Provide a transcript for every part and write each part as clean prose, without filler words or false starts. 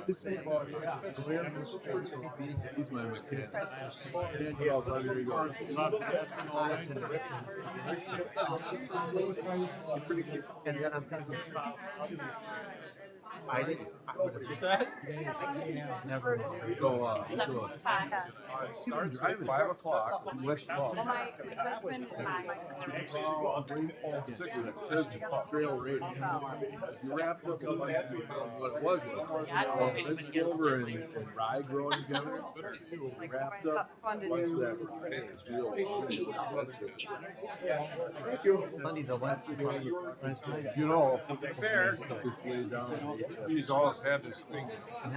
He's my mechanic. And then I'm thinking, I didn't. What's that? Never. So, it starts at 5 o'clock. West Law. Well, my husband and Trail rating. You wrapped up in what it was. Let's go over and rye growing together. Wrapped up. Bunch of that rye. It's real. Thank you. Funny, the left. You know, fair. She's always had this thing. And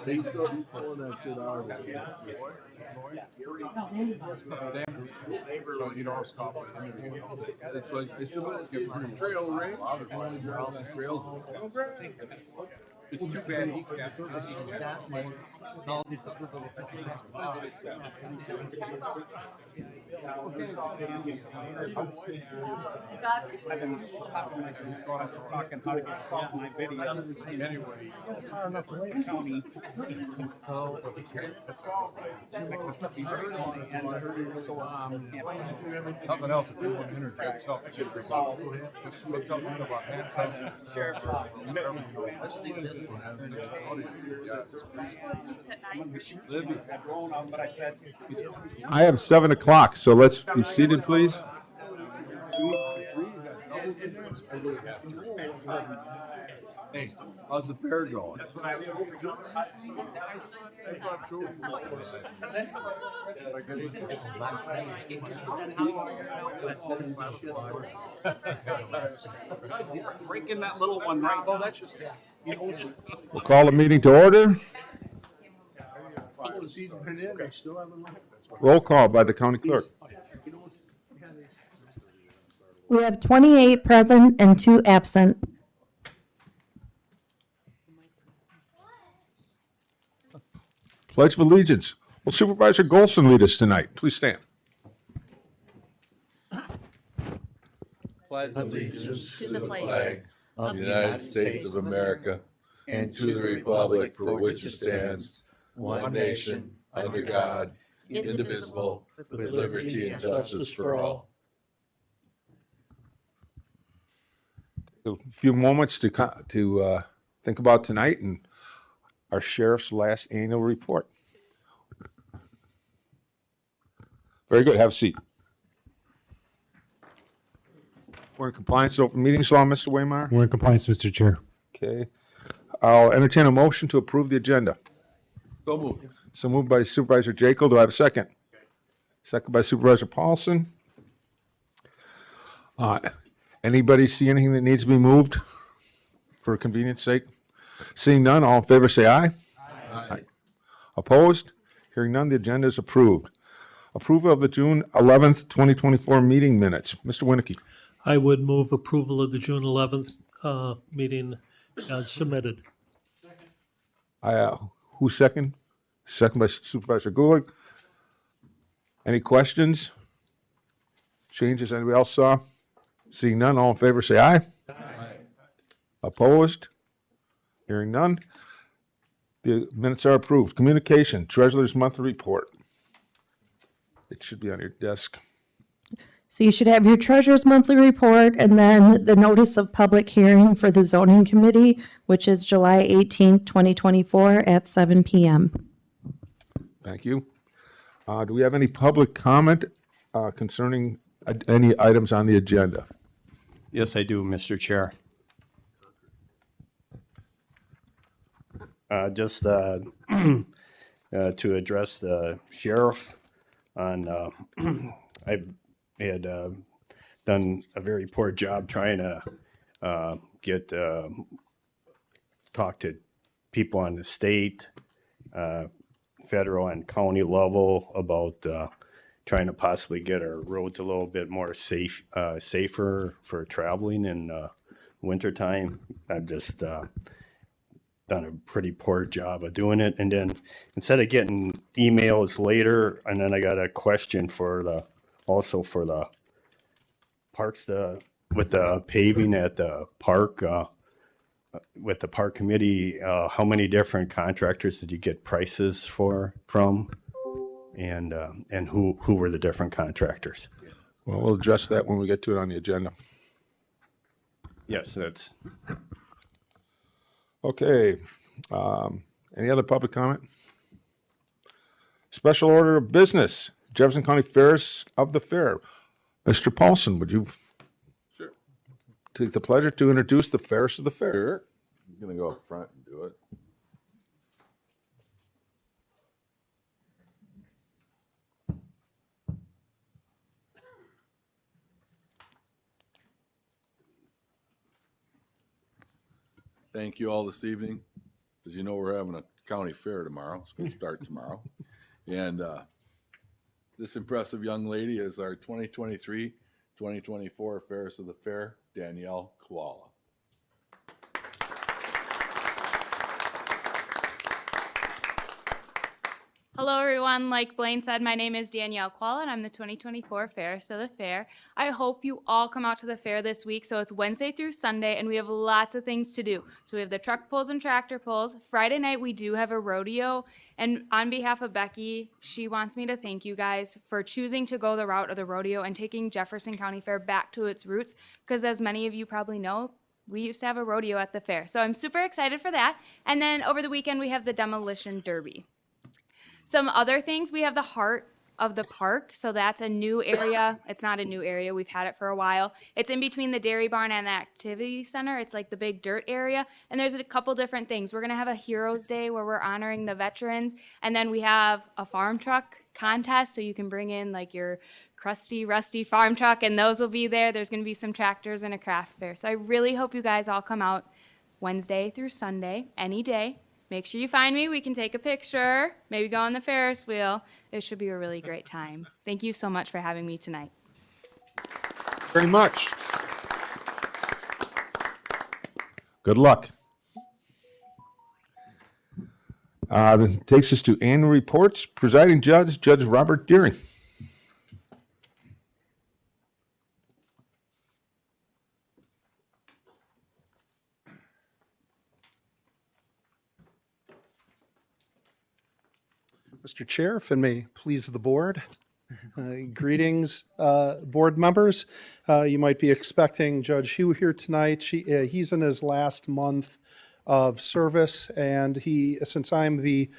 He's pulling that shit out. You know, it's like it's the trail race. It's too bad he can't see that. all these other little I've been talking how to get my videos. Anyway, Far enough away county. nothing else. If you want to interject something, put something about handcuffs. I have 7 o'clock, so let's be seated, please. Hey, how's the fair going? Breaking that little one right now. We'll call the meeting to order. Roll call by the county clerk. We have 28 present and 2 absent. Pledge of Allegiance. Will Supervisor Golson lead us tonight? Please stand. Pledge allegiance to the flag of the United States of America and to the republic for which it stands, one nation, under God, indivisible, with liberty and justice for all. A few moments to think about tonight and our sheriff's last annual report. Very good. Have a seat. We're in compliance with open meetings law, Mr. Waymire. We're in compliance, Mr. Chair. Okay. I'll entertain a motion to approve the agenda. So moved. So moved by Supervisor Jekyll. Do I have a second? Second by Supervisor Paulson. Anybody see anything that needs to be moved for convenience sake? Seeing none, all in favor say aye. Aye. Opposed? Hearing none, the agenda is approved. Approval of the June 11th, 2024 meeting minutes. Mr. Winnicky. I would move approval of the June 11th meeting as submitted. Who's second? Second by Supervisor Gulick. Any questions? Changes anybody else saw? Seeing none, all in favor say aye. Aye. Opposed? Hearing none. The minutes are approved. Communication, Treasurer's Monthly Report. It should be on your desk. So you should have your treasurer's monthly report and then the notice of public hearing for the zoning committee, which is July 18th, 2024 at 7 p.m. Thank you. Do we have any public comment concerning any items on the agenda? Yes, I do, Mr. Chair. Just to address the sheriff on, I had done a very poor job trying to talk to people on the state, federal and county level about trying to possibly get our roads a little bit more safer for traveling in wintertime. I've just done a pretty poor job of doing it. And then instead of getting emails later, and then I got a question for the parks, with the paving at the park. with the park committee, how many different contractors did you get prices from? And who were the different contractors? Well, we'll address that when we get to it on the agenda. Yes, that's, Okay. Any other public comment? Special order of business, Jefferson County Fairs of the Fair. Mr. Paulson, would you take the pleasure to introduce the Fairs of the Fair? Sure. I'm gonna go up front and do it. Thank you all this evening. As you know, we're having a county fair tomorrow. It's gonna start tomorrow. And this impressive young lady is our 2023-2024 Fairs of the Fair, Danielle Koala. Hello, everyone. Like Blaine said, my name is Danielle Quall, and I'm the 2024 Fairest of the Fair. I hope you all come out to the fair this week. So it's Wednesday through Sunday, and we have lots of things to do. So we have the truck pulls and tractor pulls. Friday night, we do have a rodeo. And on behalf of Becky, she wants me to thank you guys for choosing to go the route of the rodeo and taking Jefferson County Fair back to its roots. Because as many of you probably know, we used to have a rodeo at the fair. So I'm super excited for that. And then over the weekend, we have the demolition derby. Some other things, we have the Heart of the Park. So that's a new area. It's not a new area. We've had it for a while. It's in between the dairy barn and the activity center. It's like the big dirt area. And there's a couple different things. We're going to have a Heroes Day where we're honoring the veterans. And then we have a farm truck contest. So you can bring in like your crusty, rusty farm truck, and those will be there. There's going to be some tractors and a craft fair. So I really hope you guys all come out Wednesday through Sunday, any day. Make sure you find me. We can take a picture, maybe go on the Ferris wheel. It should be a really great time. Thank you so much for having me tonight. Very much. Good luck. That takes us to annual reports. Presiding Judge, Judge Robert Deering. Mr. Chair, if it may please the board. Greetings, board members. You might be expecting Judge Hugh here tonight. He's in his last month of service, and since I'm the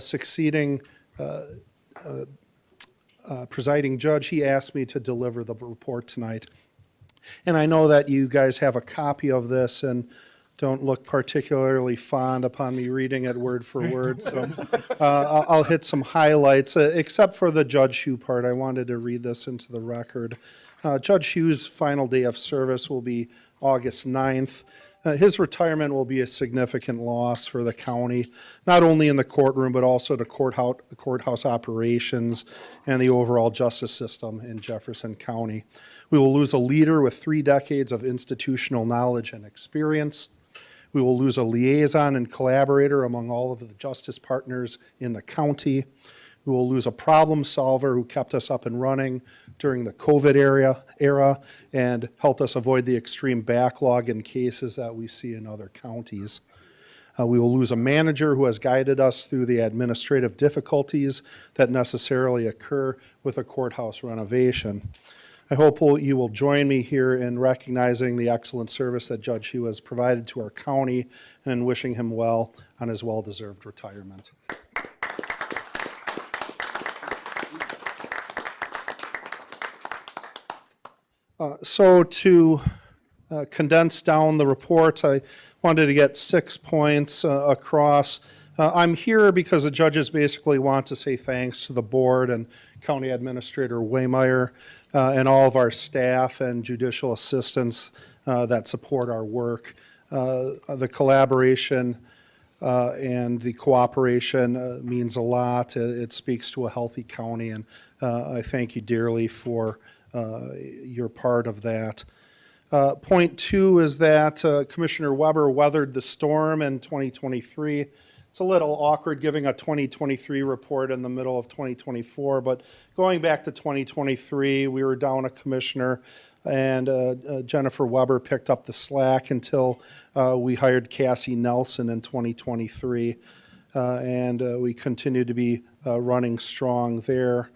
succeeding presiding judge, he asked me to deliver the report tonight. And I know that you guys have a copy of this and don't look particularly fond upon me reading it word for word, so I'll hit some highlights, except for the Judge Hugh part. I wanted to read this into the record. Judge Hugh's final day of service will be August 9th. His retirement will be a significant loss for the county, not only in the courtroom, but also the courthouse operations and the overall justice system in Jefferson County. We will lose a leader with 3 decades of institutional knowledge and experience. We will lose a liaison and collaborator among all of the justice partners in the county. We will lose a problem solver who kept us up and running during the COVID era and helped us avoid the extreme backlog in cases that we see in other counties. We will lose a manager who has guided us through the administrative difficulties that necessarily occur with a courthouse renovation. I hope you will join me here in recognizing the excellent service that Judge Hugh has provided to our county and in wishing him well on his well-deserved retirement. So to condense down the report, I wanted to get 6 points across. I'm here because the judges basically want to say thanks to the board and County Administrator Waymeyer and all of our staff and judicial assistants that support our work. The collaboration and the cooperation means a lot. It speaks to a healthy county, and I thank you dearly for your part of that. Point 2 is that Commissioner Weber weathered the storm in 2023. It's a little awkward giving a 2023 report in the middle of 2024, but going back to 2023, we were down a commissioner. and Jennifer Weber picked up the slack until we hired Cassie Nelson in 2023. And we continue to be running strong there.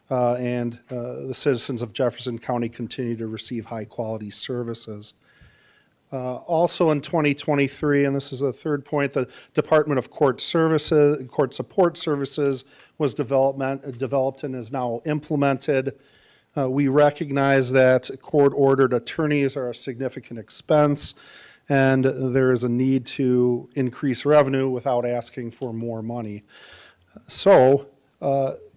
And the citizens of Jefferson County continue to receive high-quality services. Also in 2023, and this is the third point, the Department of Court Services, Court Support Services was developed and is now implemented. We recognize that court-ordered attorneys are a significant expense, and there is a need to increase revenue without asking for more money. So,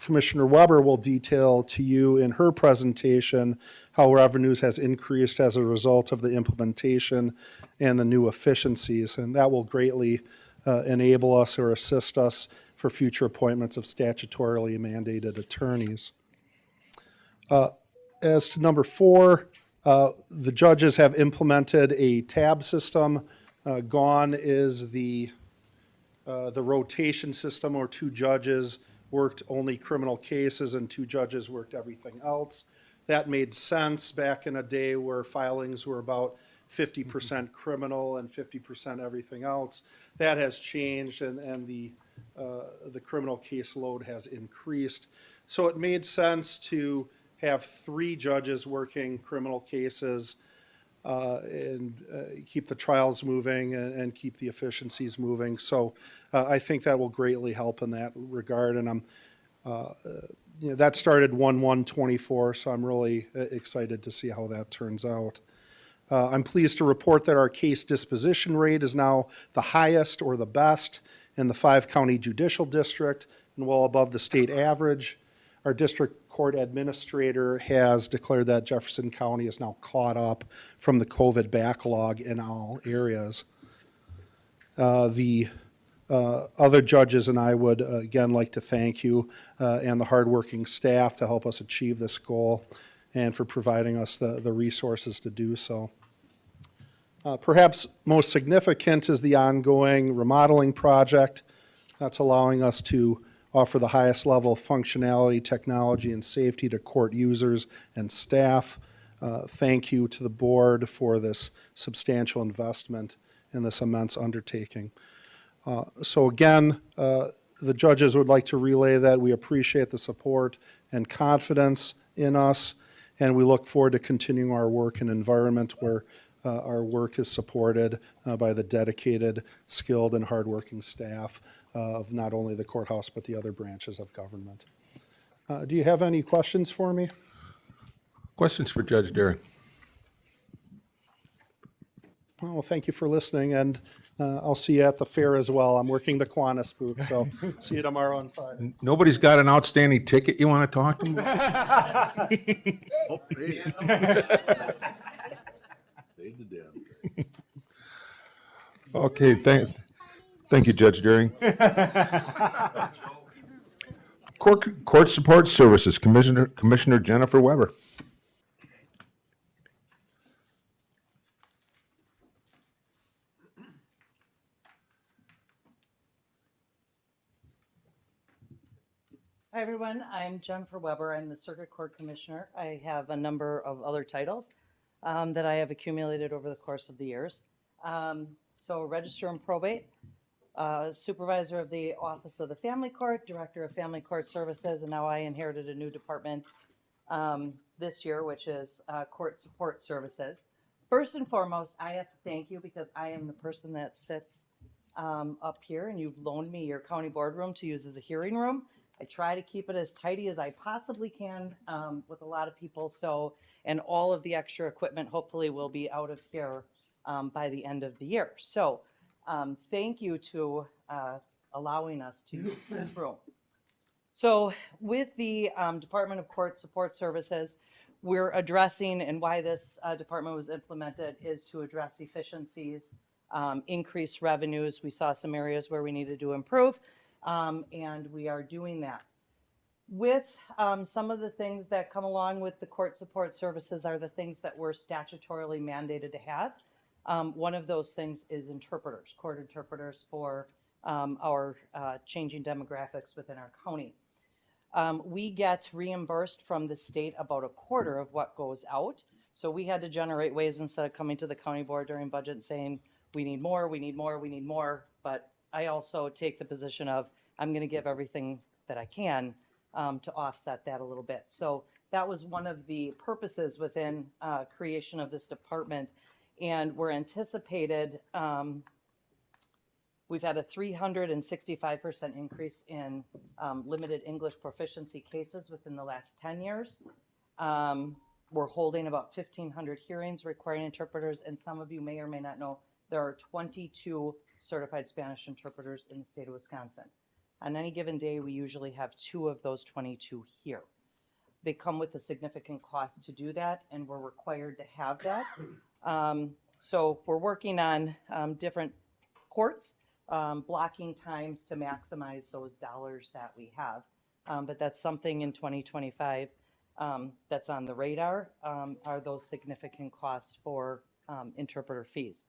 Commissioner Weber will detail to you in her presentation how revenues has increased as a result of the implementation and the new efficiencies, and that will greatly enable us or assist us for future appointments of statutorily mandated attorneys. As to number 4, the judges have implemented a tab system. Gone is the rotation system, where 2 judges worked only criminal cases and 2 judges worked everything else. That made sense back in a day where filings were about 50% criminal and 50% everything else. That has changed, and the criminal caseload has increased. So it made sense to have 3 judges working criminal cases and keep the trials moving and keep the efficiencies moving. So I think that will greatly help in that regard. And I'm, that started 1/1/24, so I'm really excited to see how that turns out. I'm pleased to report that our case disposition rate is now the highest or the best in the 5-county judicial district and well above the state average. Our district court administrator has declared that Jefferson County is now caught up from the COVID backlog in all areas. The other judges and I would again like to thank you and the hardworking staff to help us achieve this goal and for providing us the resources to do so. Perhaps most significant is the ongoing remodeling project that's allowing us to offer the highest level of functionality, technology, and safety to court users and staff. Thank you to the board for this substantial investment in this immense undertaking. So again, the judges would like to relay that we appreciate the support and confidence in us, and we look forward to continuing our work in an environment where our work is supported by the dedicated, skilled, and hardworking staff of not only the courthouse but the other branches of government. Do you have any questions for me? Questions for Judge Derry? Well, thank you for listening, and I'll see you at the fair as well. I'm working the Kiwanis booth, so see you tomorrow on 5. Nobody's got an outstanding ticket you want to talk to me about? Oh, hey. Paid the damn thing. Okay, thank you, Judge Derry. Court Support Services, Commissioner Jennifer Weber. Hi, everyone. I'm Jennifer Weber. I'm the Circuit Court Commissioner. I have a number of other titles that I have accumulated over the course of the years. So Register and Probate, Supervisor of the Office of the Family Court, Director of Family Court Services, and now I inherited a new department this year, which is Court Support Services. First and foremost, I have to thank you because I am the person that sits up here, and you've loaned me your county boardroom to use as a hearing room. I try to keep it as tidy as I possibly can with a lot of people. So, and all of the extra equipment hopefully will be out of here by the end of the year. So thank you to allowing us to use this room. So with the Department of Court Support Services, we're addressing, and why this department was implemented is to address efficiencies, increase revenues. We saw some areas where we needed to improve. And we are doing that. With some of the things that come along with the court support services are the things that we're statutorily mandated to have. One of those things is interpreters, court interpreters for our changing demographics within our county. We get reimbursed from the state about a quarter of what goes out. So we had to generate ways instead of coming to the county board during budget and saying, we need more, we need more, we need more. But I also take the position of, I'm going to give everything that I can to offset that a little bit. So that was one of the purposes within creation of this department. And we're anticipated, we've had a 365% increase in limited English proficiency cases within the last 10 years. We're holding about 1,500 hearings requiring interpreters, and some of you may or may not know, there are 22 certified Spanish interpreters in the state of Wisconsin. On any given day, we usually have 2 of those 22 here. They come with a significant cost to do that, and we're required to have that. So we're working on different courts, blocking times to maximize those dollars that we have. But that's something in 2025 that's on the radar, are those significant costs for interpreter fees.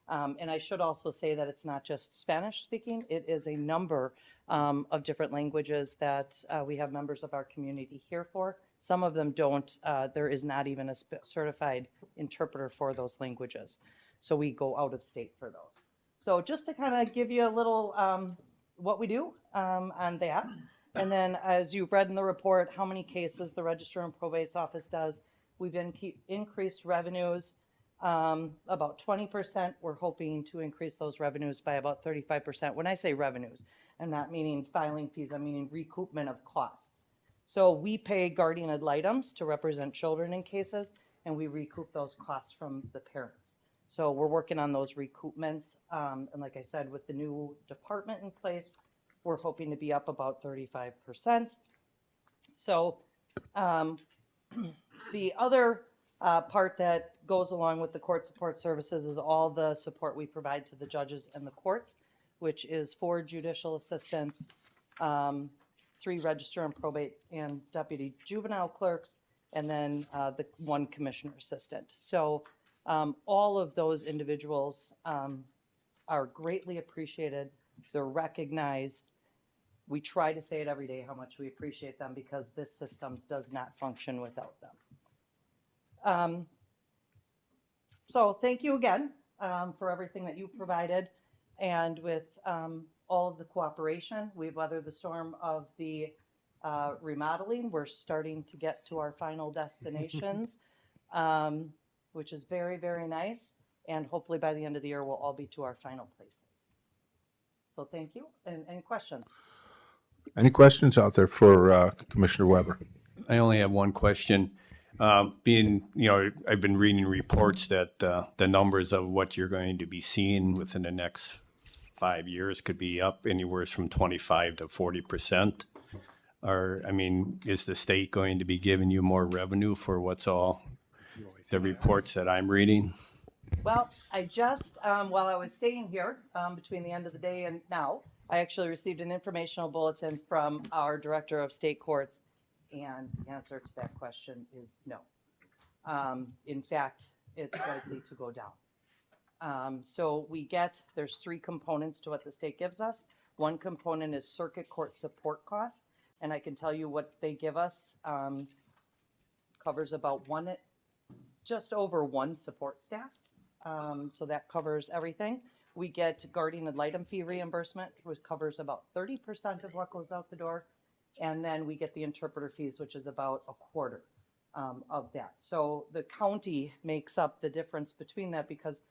And I should also say that it's not just Spanish speaking, it is a number of different languages that we have members of our community here for. Some of them don't, there is not even a certified interpreter for those languages. So we go out of state for those. So just to kind of give you a little what we do on that. And then as you've read in the report, how many cases the Registrar and Probate's office does. We've increased revenues about 20%. We're hoping to increase those revenues by about 35%. When I say revenues, I'm not meaning filing fees, I'm meaning recoupment of costs. So we pay guardian ad litems to represent children in cases, and we recoup those costs from the parents. So we're working on those recoupments. And like I said, with the new department in place, we're hoping to be up about 35%. So the other part that goes along with the court support services is all the support we provide to the judges and the courts, which is 4 judicial assistants, 3 register and probate and deputy juvenile clerks, and then the 1 commissioner assistant. So all of those individuals are greatly appreciated. They're recognized. We try to say it every day how much we appreciate them because this system does not function without them. So thank you again for everything that you've provided, and with all of the cooperation. We've weathered the storm of the remodeling. We're starting to get to our final destinations, which is very, very nice. And hopefully by the end of the year, we'll all be to our final places. So thank you. And any questions? Any questions out there for Commissioner Weber? I only have one question. I've been reading reports that the numbers of what you're going to be seeing within the next 5 years could be up anywhere from 25 to 40%. Is the state going to be giving you more revenue for what's all the reports that I'm reading? Well, I just, while I was staying here, between the end of the day and now, I actually received an informational bulletin from our Director of State Courts, and the answer to that question is no. In fact, it's likely to go down. So there's 3 components to what the state gives us. One component is circuit court support costs, and I can tell you what they give us covers about just over 1 support staff. So that covers everything. We get guardian ad litem fee reimbursement, which covers about 30% of what goes out the door. And then we get the interpreter fees, which is about a quarter of that. So the county makes up the difference between that because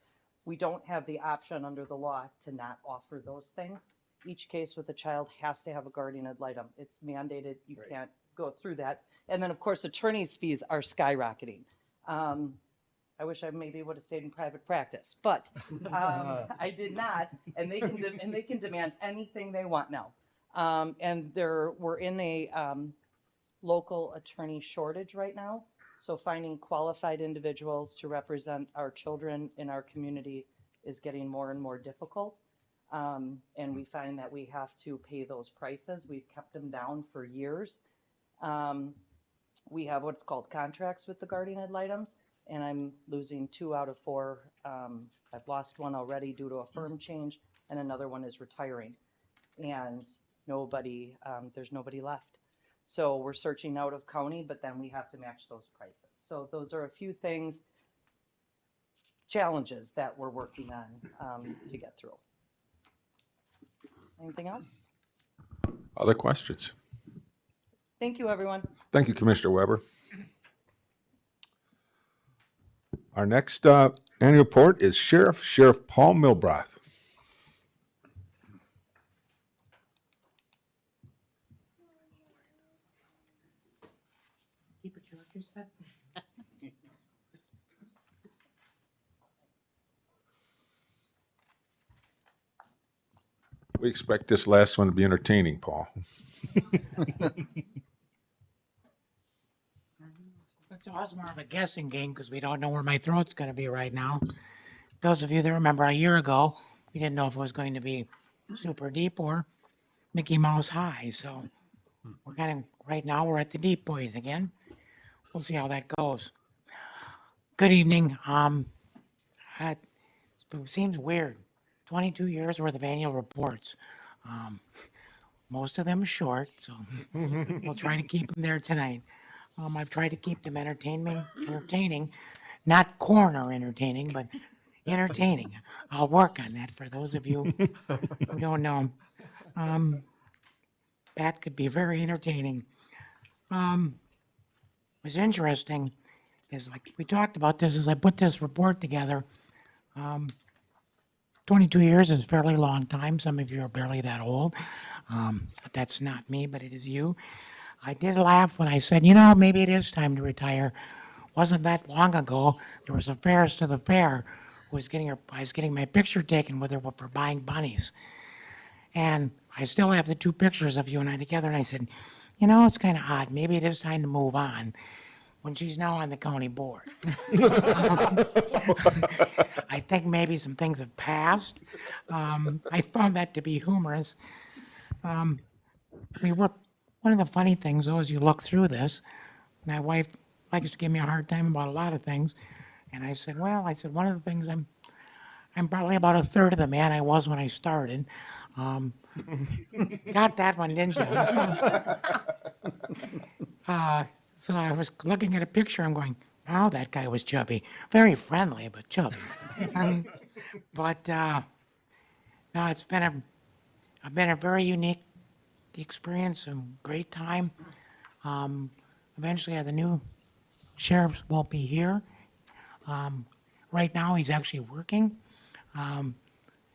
we don't have the option under the law to not offer those things. Each case with a child has to have a guardian ad litem. It's mandated. You can't go through that. And then, of course, attorney's fees are skyrocketing. I wish I maybe would have stayed in private practice, but I did not. And they can demand anything they want now. And we're in a local attorney shortage right now. So finding qualified individuals to represent our children in our community is getting more and more difficult. And we find that we have to pay those prices. We've kept them down for years. We have what's called contracts with the guardian ad litems, and I'm losing 2 out of 4. I've lost 1 already due to a firm change, and another one is retiring. And there's nobody left. So we're searching out of county, but then we have to match those prices. So those are a few things, challenges that we're working on to get through. Anything else? Other questions? Thank you, everyone. Thank you, Commissioner Weber. Our next annual report is Sheriff Paul Milbroth. Keep it short, you said? We expect this last one to be entertaining, Paul. It's always more of a guessing game because we don't know where my throat's going to be right now. Those of you that remember a year ago, we didn't know if it was going to be super deep or Mickey Mouse high. So we're kind of, right now, we're at the deep boys again. We'll see how that goes. Good evening. It seems weird. 22 years worth of annual reports. Most of them short, so we'll try to keep them there tonight. I've tried to keep them entertaining, not corner entertaining, but entertaining. I'll work on that for those of you who don't know. That could be very entertaining. What's interesting is, like we talked about this as I put this report together. 22 years is a fairly long time. Some of you are barely that old. That's not me, but it is you. I did laugh when I said, maybe it is time to retire. Wasn't that long ago, there was a fairest to the fair who was I was getting my picture taken with her for buying bunnies. And I still have the two pictures of you and I together, and I said, it's kind of odd. Maybe it is time to move on when she's now on the county board. I think maybe some things have passed. I found that to be humorous. One of the funny things, though, as you look through this, my wife likes to give me a hard time about a lot of things. And I said, one of the things I'm probably about a third of the man I was when I started. Got that one, didn't you? So I was looking at a picture, I'm going, oh, that guy was chubby. Very friendly, but chubby. No, it's been a very unique experience and great time. Eventually, the new sheriff will be here. Right now, he's actually working.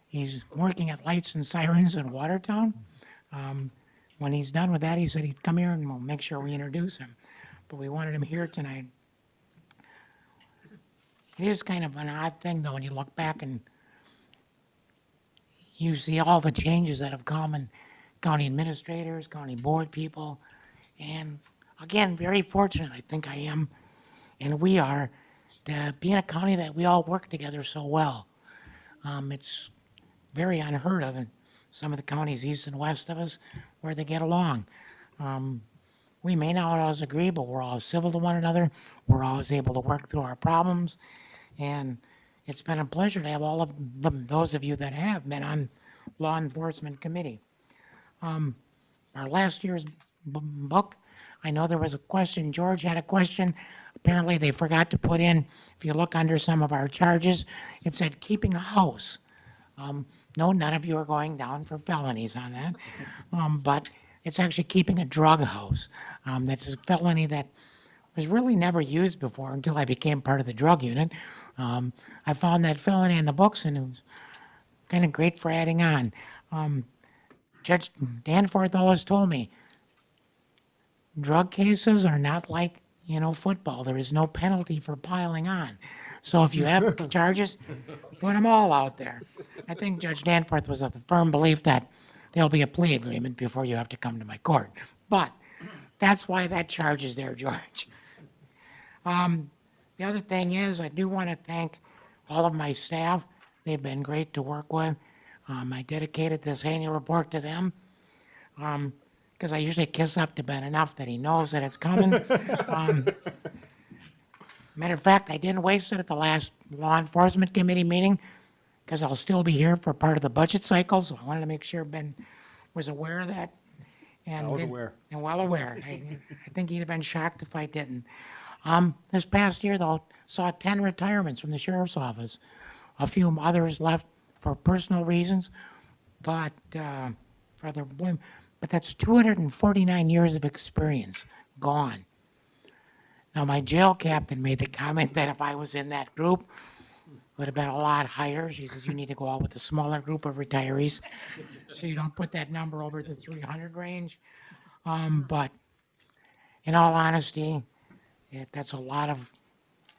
He's working at Lights and Sirens in Watertown. When he's done with that, he said he'd come here and we'll make sure we introduce him. But we wanted him here tonight. It is kind of an odd thing, though, when you look back and you see all the changes that have come in county administrators, county board people. And again, very fortunate, I think I am, and we are, to be in a county that we all work together so well. It's very unheard of in some of the counties east and west of us where they get along. We may not always agree, but we're all civil to one another. We're always able to work through our problems. And it's been a pleasure to have all of them, those of you that have been on law enforcement committee. Our last year's book, I know there was a question, George had a question. Apparently they forgot to put in, if you look under some of our charges, it said keeping a house. No, none of you are going down for felonies on that. But it's actually keeping a drug house. That's a felony that was really never used before until I became part of the drug unit. I found that felony in the books and it was kind of great for adding on. Judge Danforth always told me, drug cases are not like, football. There is no penalty for piling on. So if you have charges, put them all out there. I think Judge Danforth was of the firm belief that there'll be a plea agreement before you have to come to my court. But that's why that charge is there, George. The other thing is, I do want to thank all of my staff. They've been great to work with. I dedicated this annual report to them because I usually kiss up to Ben enough that he knows that it's coming. Matter of fact, I didn't waste it at the last law enforcement committee meeting because I'll still be here for part of the budget cycle, so I wanted to make sure Ben was aware of that. And I was did- aware. And well aware. I think he'd have been shocked if I didn't. This past year, though, saw 10 retirements from the sheriff's office. A few others left for personal reasons, but for their blame. But that's 249 years of experience gone. Now, my jail captain made the comment that if I was in that group, it would have been a lot higher. She says you need to go out with a smaller group of retirees, so you don't put that number over the 300 range. But in all honesty, that's a lot of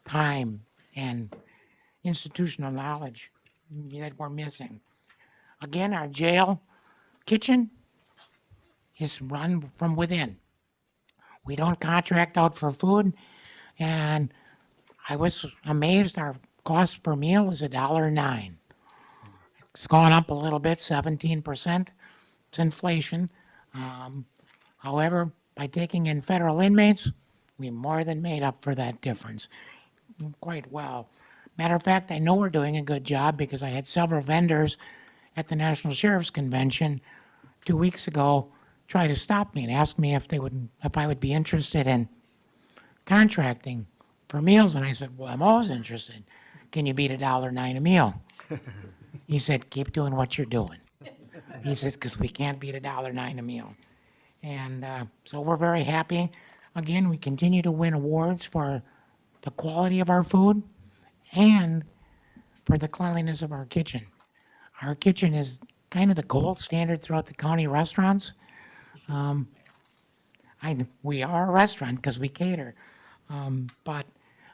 time and institutional knowledge that we're missing. Again, our jail kitchen is run from within. We don't contract out for food, and I was amazed our cost per meal is $1.09. It's gone up a little bit, 17%. It's inflation. However, by taking in federal inmates, we more than made up for that difference quite well. Matter of fact, I know we're doing a good job because I had several vendors at the National Sheriff's Convention 2 weeks ago try to stop me and ask me if I would be interested in contracting for meals. And I said, well, I'm always interested. Can you beat $1.09 a meal? He said, keep doing what you're doing. He said, because we can't beat $1.09 a meal. And so we're very happy. Again, we continue to win awards for the quality of our food and for the cleanliness of our kitchen. Our kitchen is kind of the gold standard throughout the county restaurants. We are a restaurant because we cater, but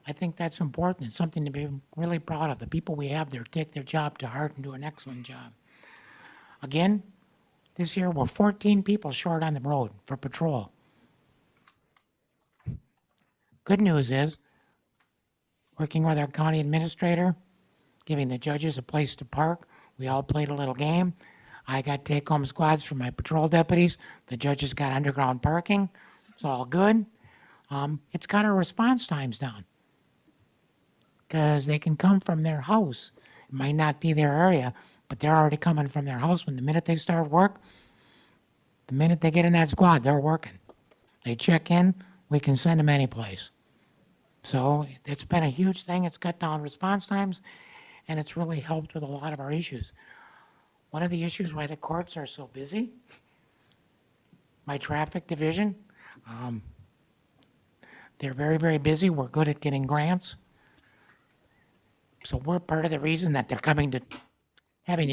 I think that's important. It's something to be really proud of. The people we have there take their job to heart and do an excellent job. Again, this year we're 14 people short on the road for patrol. Good news is, working with our county administrator, giving the judges a place to park, we all played a little game. I got take-home squads for my patrol deputies. The judges got underground parking. It's all good. It's got our response times down because they can come from their house. It might not be their area, but they're already coming from their house. When the minute they start work, the minute they get in that squad, they're working. They check in, we can send them any place. So it's been a huge thing. It's cut down response times, and it's really helped with a lot of our issues. One of the issues why the courts are so busy, my traffic division, they're very, very busy. We're good at getting grants. So we're part of the reason that they're having to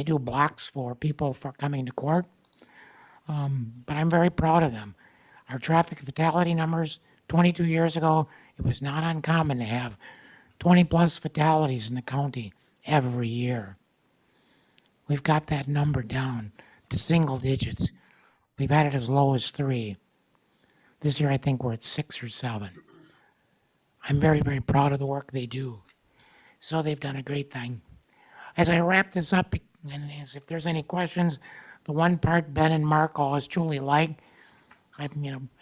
do blocks for people for coming to court. But I'm very proud of them. Our traffic fatality numbers, 22 years ago, it was not uncommon to have 20 plus fatalities in the county every year. We've got that number down to single digits. We've had it as low as 3. This year, I think we're at 6 or 7. I'm very, very proud of the work they do. So they've done a great thing. As I wrap this up, and as if there's any questions, the one part Ben and Mark always truly like, I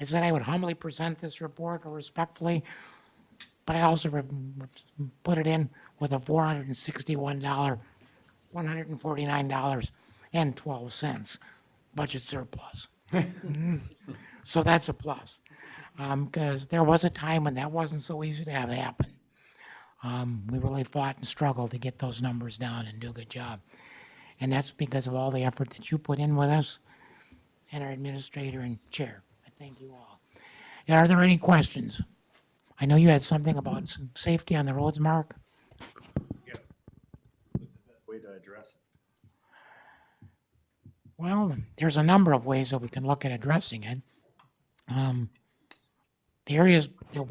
said I would humbly present this report or respectfully, but I also put it in with a $149.12 budget surplus. So that's a plus, because there was a time when that wasn't so easy to have happen. We really fought and struggled to get those numbers down and do a good job. And that's because of all the effort that you put in with us and our administrator and chair. I thank you all. Are there any questions? I know you had something about safety on the roads, Mark. Way to address it. Well, there's a number of ways that we can look at addressing it. The areas that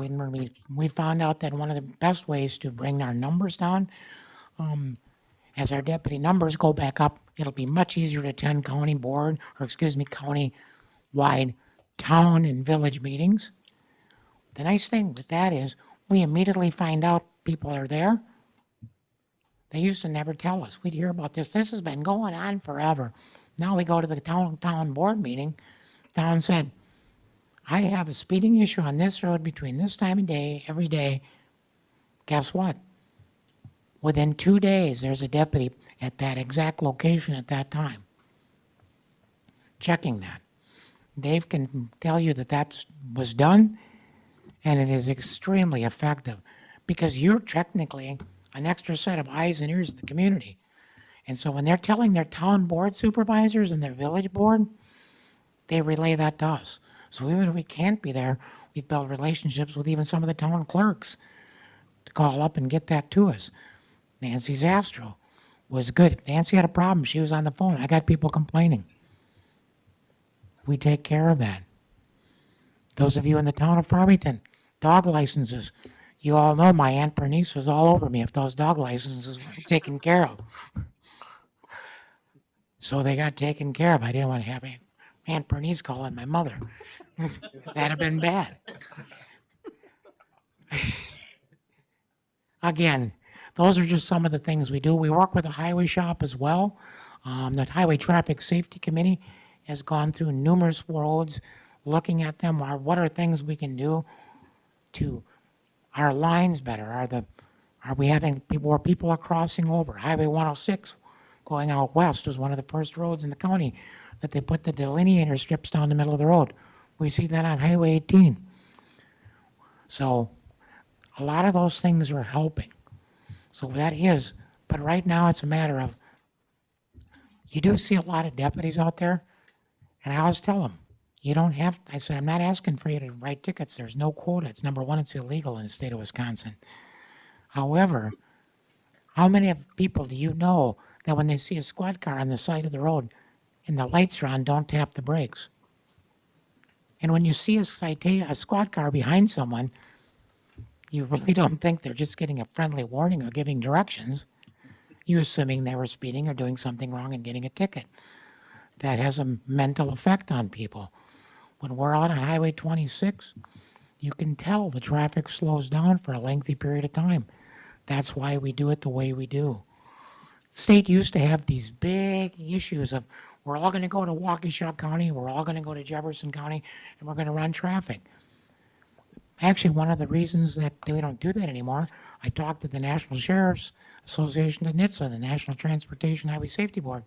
we found out that one of the best ways to bring our numbers down, as our deputy numbers go back up, it'll be much easier to attend county-wide town and village meetings. The nice thing with that is we immediately find out people are there. They used to never tell us. We'd hear about this. This has been going on forever. Now we go to the town board meeting. Town said, I have a speeding issue on this road between this time of day, every day. Guess what? Within 2 days, there's a deputy at that exact location at that time, checking that. Dave can tell you that that was done, and it is extremely effective because you're technically an extra set of eyes and ears of the community. And so when they're telling their town board supervisors and their village board, they relay that to us. So even if we can't be there, we've built relationships with even some of the town clerks to call up and get that to us. Nancy Zastro was good. If Nancy had a problem, she was on the phone. I got people complaining. We take care of that. Those of you in the town of Farmington, dog licenses. You all know my Aunt Bernice was all over me if those dog licenses weren't taken care of. So they got taken care of. I didn't want to have Aunt Bernice calling my mother. That'd have been bad. Again, those are just some of the things we do. We work with the highway shop as well. The Highway Traffic Safety Committee has gone through numerous roads, looking at them. What are things we can do to our lines better? Are we having people where people are crossing over? Highway 106 going out west was one of the first roads in the county that they put the delineator strips down the middle of the road. We see that on Highway 18. So a lot of those things are helping. So that is, but right now it's a matter of, you do see a lot of deputies out there, and I always tell them, you don't have, I said, I'm not asking for you to write tickets. There's no quota. It's number one, it's illegal in the state of Wisconsin. However, how many of people do you know that when they see a squad car on the side of the road and the lights are on, don't tap the brakes? And when you see a squad car behind someone, you really don't think they're just getting a friendly warning or giving directions. You're assuming they were speeding or doing something wrong and getting a ticket. That has a mental effect on people. When we're out on Highway 26, you can tell the traffic slows down for a lengthy period of time. That's why we do it the way we do. The state used to have these big issues of, we're all going to go to Waukesha County, we're all going to go to Jefferson County, and we're going to run traffic. Actually, one of the reasons that we don't do that anymore, I talked to the National Sheriff's Association of NHTSA, the National Transportation Highway Safety Board.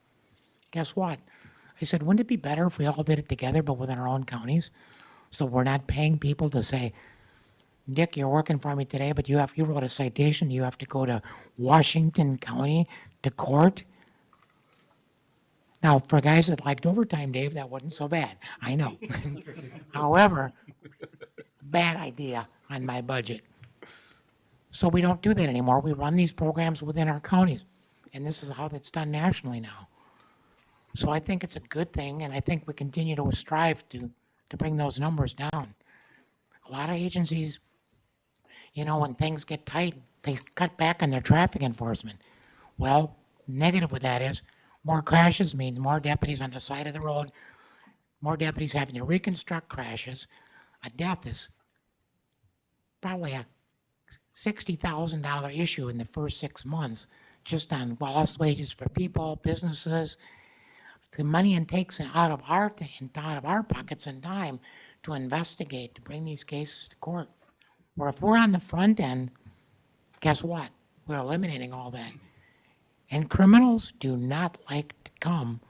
Guess what? I said, wouldn't it be better if we all did it together, but within our own counties? So we're not paying people to say, Dick, you're working for me today, but you wrote a citation, you have to go to Washington County to court. Now, for guys that liked overtime, Dave, that wasn't so bad. I know. However, bad idea on my budget. So we don't do that anymore. We run these programs within our counties. And this is how that's done nationally now. So I think it's a good thing, and I think we continue to strive to bring those numbers down. A lot of agencies, when things get tight, they cut back on their traffic enforcement. Well, negative with that is more crashes means more deputies on the side of the road, more deputies having to reconstruct crashes. A death is probably a $60,000 issue in the first 6 months, just on lost wages for people, businesses. The money it takes out of our pockets and time to investigate, to bring these cases to court. Where if we're on the front end, guess what? We're eliminating all that. And criminals do not like to come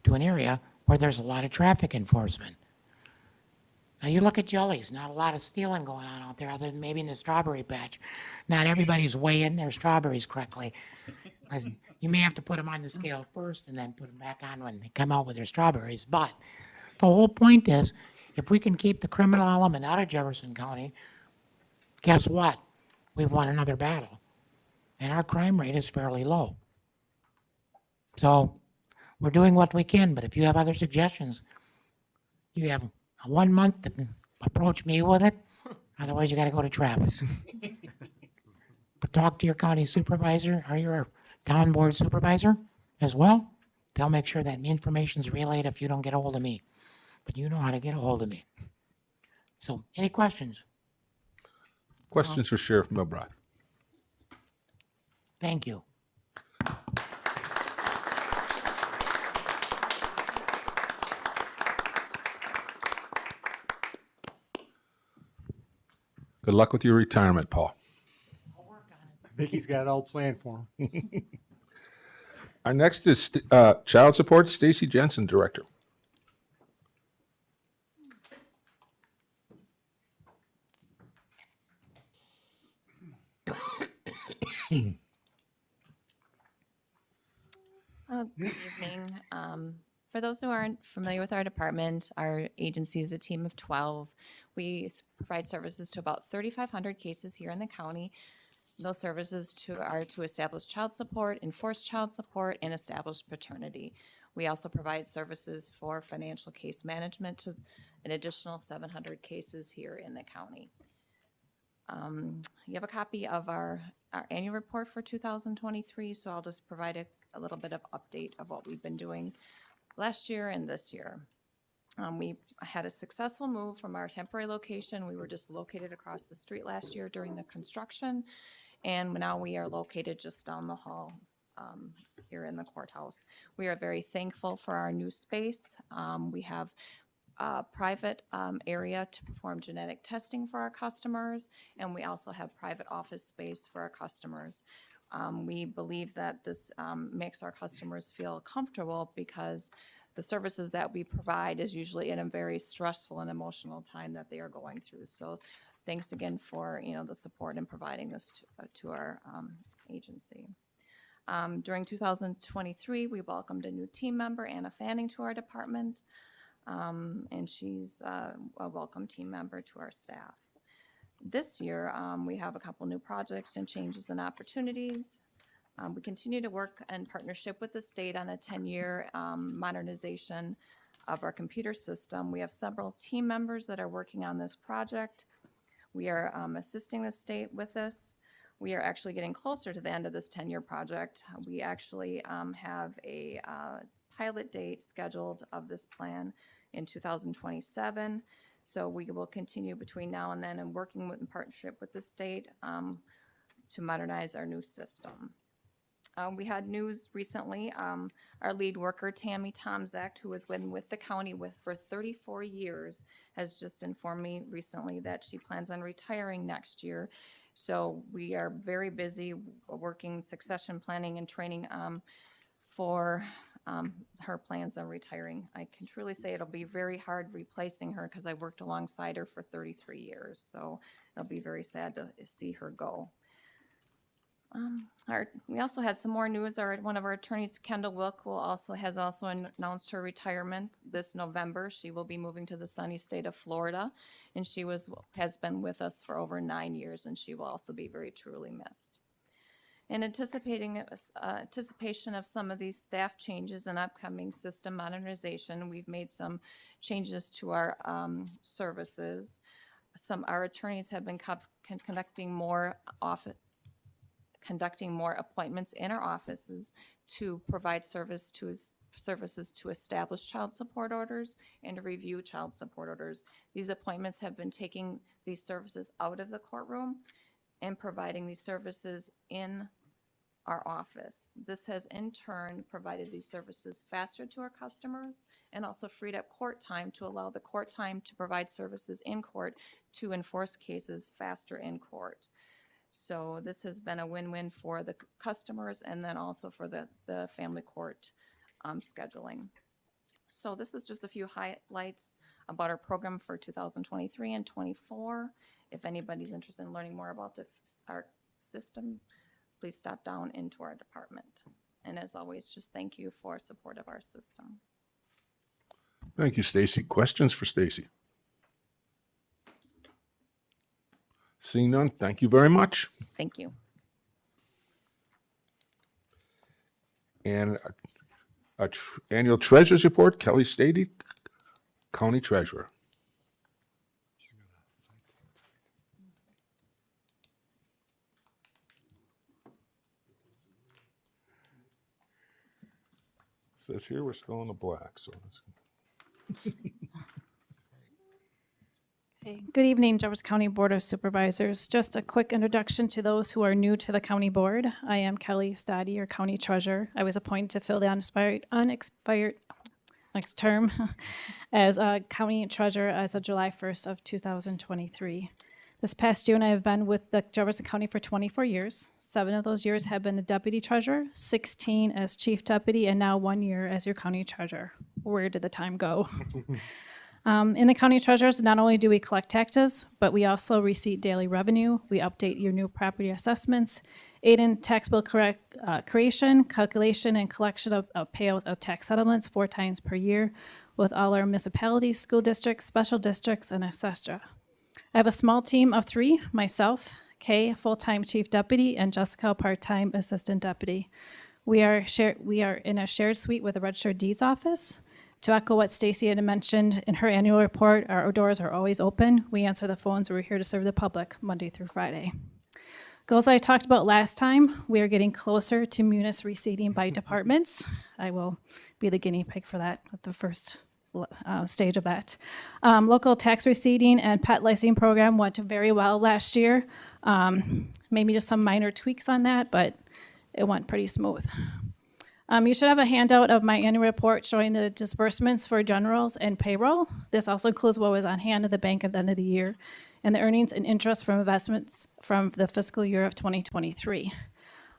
to an area where there's a lot of traffic enforcement. Now you look at Jellies, not a lot of stealing going on out there other than maybe in the strawberry patch. Not everybody's weighing their strawberries correctly. You may have to put them on the scale first and then put them back on when they come out with their strawberries. But the whole point is, if we can keep the criminal element out of Jefferson County, guess what? We've won another battle. And our crime rate is fairly low. So we're doing what we can, but if you have other suggestions, you have 1 month to approach me with it. Otherwise, you got to go to Travis. But talk to your county supervisor or your town board supervisor as well. They'll make sure that information's relayed if you don't get a hold of me. But you know how to get a hold of me. So, any questions? Questions for Sheriff Milbride? Thank you. Good luck with your retirement, Paul. Vicky's got it all planned for him. Our next is Child Support, Stacy Jensen, Director. Good evening. For those who aren't familiar with our department, our agency is a team of 12. We provide services to about 3,500 cases here in the county. Those services are to establish child support, enforce child support, and establish paternity. We also provide services for financial case management to an additional 700 cases here in the county. You have a copy of our annual report for 2023, so I'll just provide a little bit of update of what we've been doing last year and this year. We had a successful move from our temporary location. We were just located across the street last year during the construction, and now we are located just down the hall here in the courthouse. We are very thankful for our new space. We have a private area to perform genetic testing for our customers, and we also have private office space for our customers. We believe that this makes our customers feel comfortable because the services that we provide is usually in a very stressful and emotional time that they are going through. So thanks again for the support in providing this to our agency. During 2023, we welcomed a new team member, Anna Fanning, to our department, and she's a welcome team member to our staff. This year, we have a couple new projects and changes and opportunities. We continue to work in partnership with the state on a 10-year modernization of our computer system. We have several team members that are working on this project. We are assisting the state with this. We are actually getting closer to the end of this 10-year project. We actually have a pilot date scheduled of this plan in 2027. So we will continue between now and then and working in partnership with the state to modernize our new system. We had news recently. Our lead worker, Tammy Tomzak, who has been with the county for 34 years, has just informed me recently that she plans on retiring next year. So we are very busy working succession planning and training for her plans on retiring. I can truly say it'll be very hard replacing her because I've worked alongside her for 33 years. So it'll be very sad to see her go. We also had some more news. One of our attorneys, Kendall Wilk, has also announced her retirement this November. She will be moving to the sunny state of Florida, and she has been with us for over 9 years, and she will also be very truly missed. In anticipation of some of these staff changes and upcoming system modernization, we've made some changes to our services. Our attorneys have been conducting more appointments in our offices to provide services to establish child support orders and to review child support orders. These appointments have been taking these services out of the courtroom and providing these services in our office. This has in turn provided these services faster to our customers and also freed up court time to allow the court time to provide services in court to enforce cases faster in court. So this has been a win-win for the customers and then also for the family court scheduling. So this is just a few highlights about our program for 2023 and 24. If anybody's interested in learning more about our system, please stop down into our department. And as always, just thank you for support of our system. Thank you, Stacy. Questions for Stacy? Seeing none, thank you very much. Thank you. And annual treasurer's report, Kelly Stady, County Treasurer. Says here we're still in the black, so that's Okay. Good evening, Jefferson County Board of Supervisors. Just a quick introduction to those who are new to the county board. I am Kelly Stady, your county treasurer. I was appointed to fill the unexpired next term as a county treasurer as of July 1st of 2023. This past June, I have been with the Jefferson County for 24 years. 7 of those years have been a deputy treasurer, 16 as chief deputy, and now 1 year as your county treasurer. Where did the time go? In the county treasurers, not only do we collect taxes, but we also receipt daily revenue. We update your new property assessments, aid in tax bill creation, calculation, and collection of payout of tax settlements 4 times per year with all our municipalities, school districts, special districts, and etc. I have a small team of 3, myself, Kay, full-time chief deputy, and Jessica, part-time assistant deputy. We are in a shared suite with the registered deeds office. To echo what Stacy had mentioned in her annual report, our doors are always open. We answer the phones. We're here to serve the public Monday through Friday. Goals I talked about last time, we are getting closer to munis receipting by departments. I will be the guinea pig for that at the first stage of that. Local tax receipting and pet licensing program went very well last year. Maybe just some minor tweaks on that, but it went pretty smooth. You should have a handout of my annual report showing the disbursements for generals and payroll. This also includes what was on hand at the bank at the end of the year and the earnings and interest from investments from the fiscal year of 2023.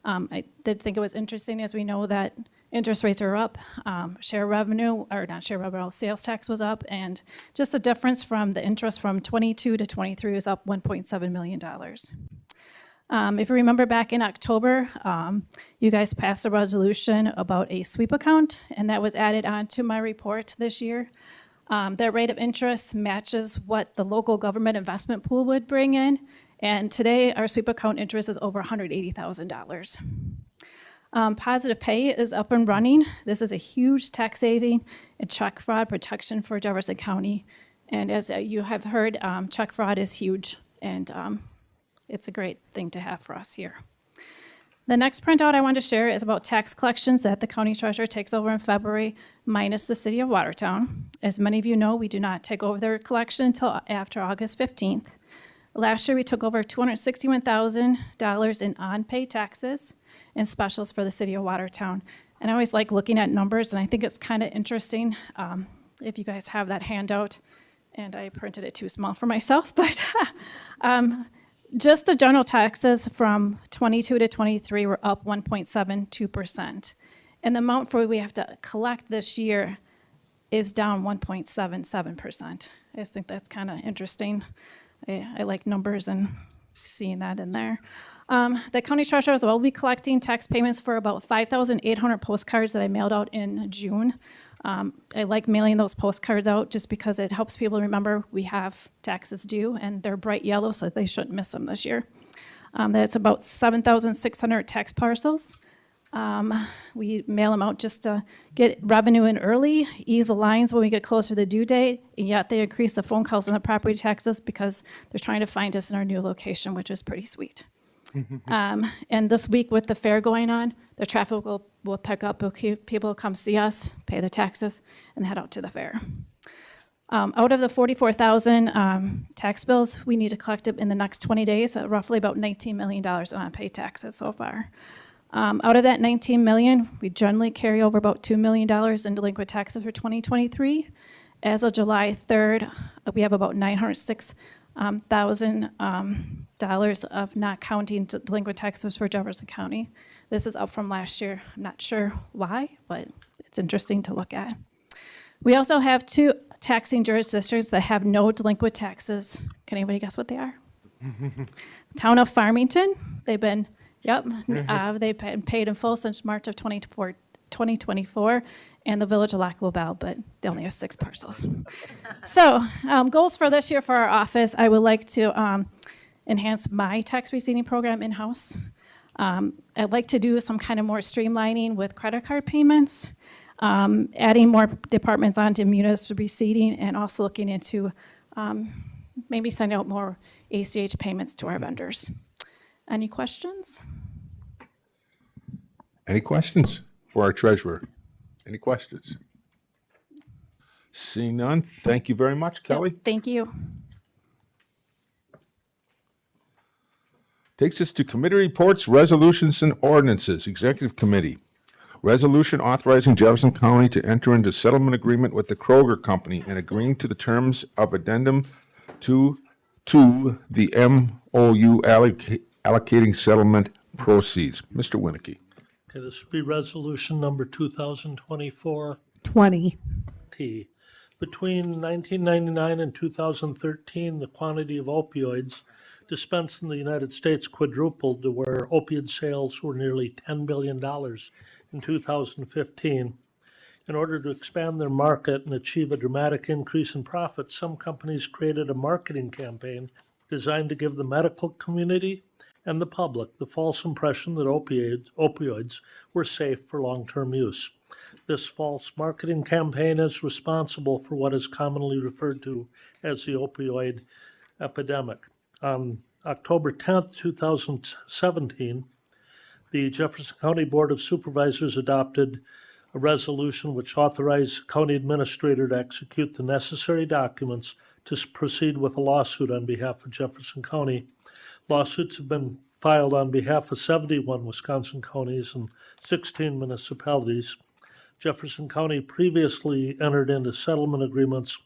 I did think it was interesting, as we know that interest rates are up, sales tax was up, and just the difference from the interest from 22 to 23 was up $1.7 million. If you remember back in October, you guys passed a resolution about a sweep account, and that was added on to my report this year. That rate of interest matches what the local government investment pool would bring in, and today our sweep account interest is over $180,000. Positive Pay is up and running. This is a huge tax saving and check fraud protection for Jefferson County. And as you have heard, check fraud is huge, and it's a great thing to have for us here. The next printout I want to share is about tax collections that the county treasurer takes over in February, minus the city of Watertown. As many of you know, we do not take over their collection until after August 15th. Last year, we took over $261,000 in unpaid taxes and specials for the city of Watertown. And I always like looking at numbers, and I think it's kind of interesting if you guys have that handout. And I printed it too small for myself, but just the general taxes from 22 to 23 were up 1.72%. And the amount for we have to collect this year is down 1.77%. I just think that's kind of interesting. I like numbers and seeing that in there. The county treasurer as well will be collecting tax payments for about 5,800 postcards that I mailed out in June. I like mailing those postcards out just because it helps people remember we have taxes due, and they're bright yellow, so they shouldn't miss them this year. That's about 7,600 tax parcels. We mail them out just to get revenue in early, ease the lines when we get closer to the due date, and yet they increase the phone calls and the property taxes because they're trying to find us in our new location, which is pretty sweet. And this week with the fair going on, the traffic will pick up. People will come see us, pay the taxes, and head out to the fair. Out of the 44,000 tax bills, we need to collect it in the next 20 days, roughly about $19 million in unpaid taxes so far. Out of that $19 million, we generally carry over about $2 million in delinquent taxes for 2023. As of July 3rd, we have about $906,000 of not counting delinquent taxes for Jefferson County. This is up from last year. I'm not sure why, but it's interesting to look at. We also have 2 taxing jurisdictions that have no delinquent taxes. Can anybody guess what they are? Town of Farmington. They've been paid in full since March of 2024, and the village of Lac La Belle, but they only have 6 parcels. So goals for this year for our office, I would like to enhance my tax receipting program in-house. I'd like to do some kind of more streamlining with credit card payments, adding more departments onto munis receipting, and also looking into maybe sending out more ACH payments to our vendors. Any questions? Any questions for our treasurer? Any questions? Seeing none, thank you very much, Kelly. Yep, thank you. Takes us to committee reports, resolutions, and ordinances. Executive Committee. Resolution authorizing Jefferson County to enter into settlement agreement with the Kroger Company and agreeing to the terms of addendum to the MOU allocating settlement proceeds. Mr. Winnicky. Okay, this will be resolution number 2024 20. T. Between 1999 and 2013, the quantity of opioids dispensed in the United States quadrupled to where opioid sales were nearly $10 billion in 2015. In order to expand their market and achieve a dramatic increase in profits, some companies created a marketing campaign designed to give the medical community and the public the false impression that opioids were safe for long-term use. This false marketing campaign is responsible for what is commonly referred to as the opioid epidemic. On October 10th, 2017, the Jefferson County Board of Supervisors adopted a resolution which authorized the county administrator to execute the necessary documents to proceed with a lawsuit on behalf of Jefferson County. Lawsuits have been filed on behalf of 71 Wisconsin counties and 16 municipalities. Jefferson County previously entered into settlement agreements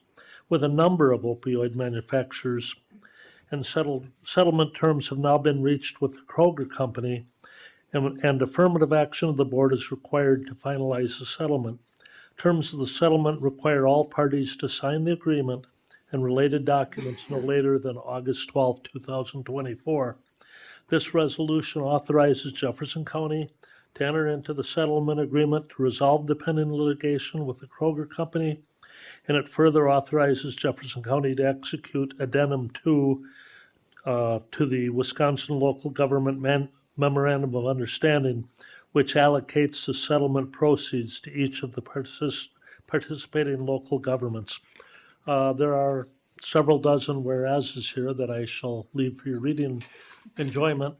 with a number of opioid manufacturers, and settlement terms have now been reached with the Kroger Company, and affirmative action of the board is required to finalize the settlement. Terms of the settlement require all parties to sign the agreement and related documents no later than August 12, 2024. This resolution authorizes Jefferson County to enter into the settlement agreement to resolve the pending litigation with the Kroger Company, and it further authorizes Jefferson County to execute Addendum 2 to the Wisconsin Local Government Memorandum of Understanding, which allocates the settlement proceeds to each of the participating local governments. There are several dozen whereases here that I shall leave for your reading enjoyment.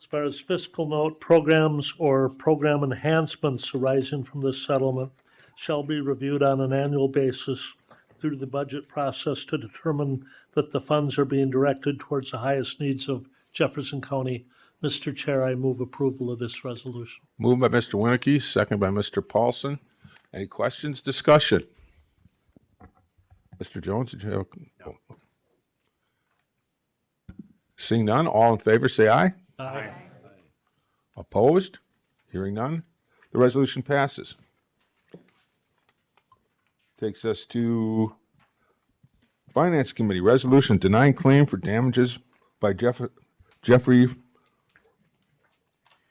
As far as fiscal note, programs or program enhancements arising from this settlement shall be reviewed on an annual basis through the budget process to determine that the funds are being directed towards the highest needs of Jefferson County. Mr. Chair, I move approval of this resolution. Moved by Mr. Winnicke, second by Mr. Paulson. Any questions, discussion? Mr. Jones, did you have? No. Seeing none, all in favor, say aye. Aye. Opposed? Hearing none, the resolution passes. Takes us to Finance Committee, resolution denying claim for damages by Jeffrey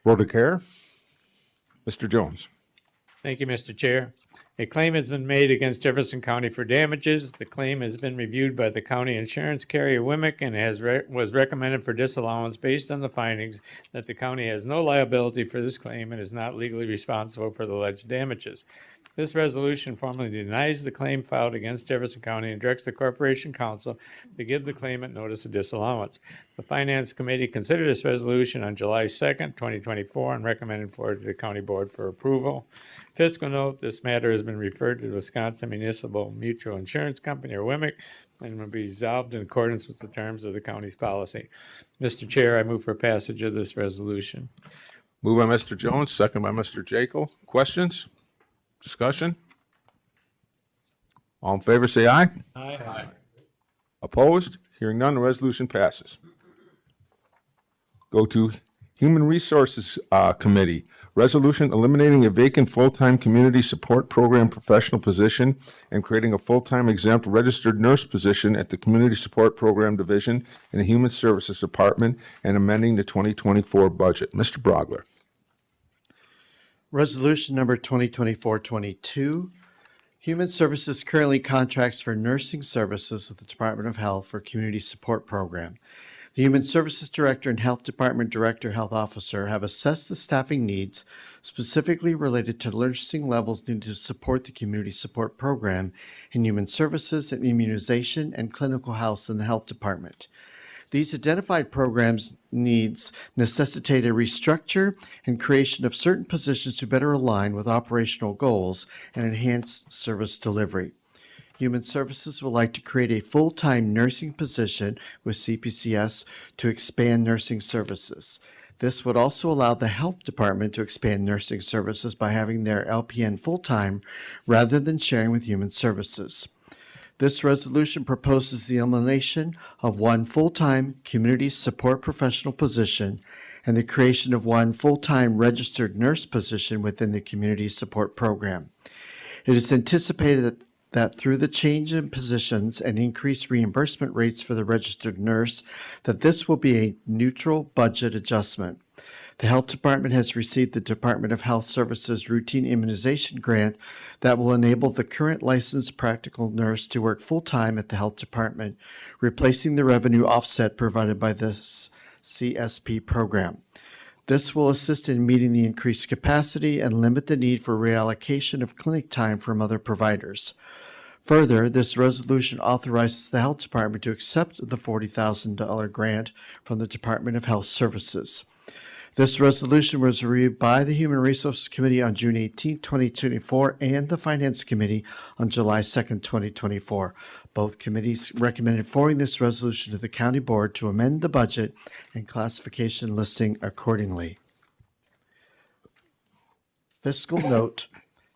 Rodicare. Mr. Jones. Thank you, Mr. Chair. A claim has been made against Jefferson County for damages. The claim has been reviewed by the county insurance carrier WMIC and was recommended for disallowance based on the findings that the county has no liability for this claim and is not legally responsible for the alleged damages. This resolution formally denies the claim filed against Jefferson County and directs the Corporation Council to give the claimant notice of disallowance. The Finance Committee considered this resolution on July 2nd, 2024, and recommended for it to the County Board for approval. Fiscal note, this matter has been referred to the Wisconsin Municipal Mutual Insurance Company, or WMIC, and will be resolved in accordance with the terms of the county's policy. Mr. Chair, I move for passage of this resolution. Moved by Mr. Jones, second by Mr. Jekyll. Questions? Discussion? All in favor, say aye. Aye. Opposed? Hearing none, the resolution passes. Go to Human Resources Committee. Resolution eliminating a vacant full-time community support program professional position and creating a full-time exempt registered nurse position at the Community Support Program Division in the Human Services Department and amending the 2024 budget. Mr. Brogler. Resolution number 2024-22. Human Services currently contracts for nursing services with the Department of Health for Community Support Program. The Human Services Director and Health Department Director Health Officer have assessed the staffing needs specifically related to nursing levels needed to support the Community Support Program in Human Services and Immunization and Clinical Health in the Health Department. These identified programs needs necessitate a restructure and creation of certain positions to better align with operational goals and enhance service delivery. Human Services would like to create a full-time nursing position with CPCS to expand nursing services. This would also allow the Health Department to expand nursing services by having their LPN full-time rather than sharing with Human Services. This resolution proposes the elimination of one full-time community support professional position and the creation of one full-time registered nurse position within the community support program. It is anticipated that through the change in positions and increased reimbursement rates for the registered nurse, that this will be a neutral budget adjustment. The Health Department has received the Department of Health Services routine immunization grant that will enable the current licensed practical nurse to work full-time at the Health Department, replacing the revenue offset provided by the CSP program. This will assist in meeting the increased capacity and limit the need for reallocation of clinic time from other providers. Further, this resolution authorizes the Health Department to accept the $40,000 grant from the Department of Health Services. This resolution was reviewed by the Human Resources Committee on June 18, 2024, and the Finance Committee on July 2, 2024. Both committees recommended forwarding this resolution to the County Board to amend the budget and classification listing accordingly. Fiscal note,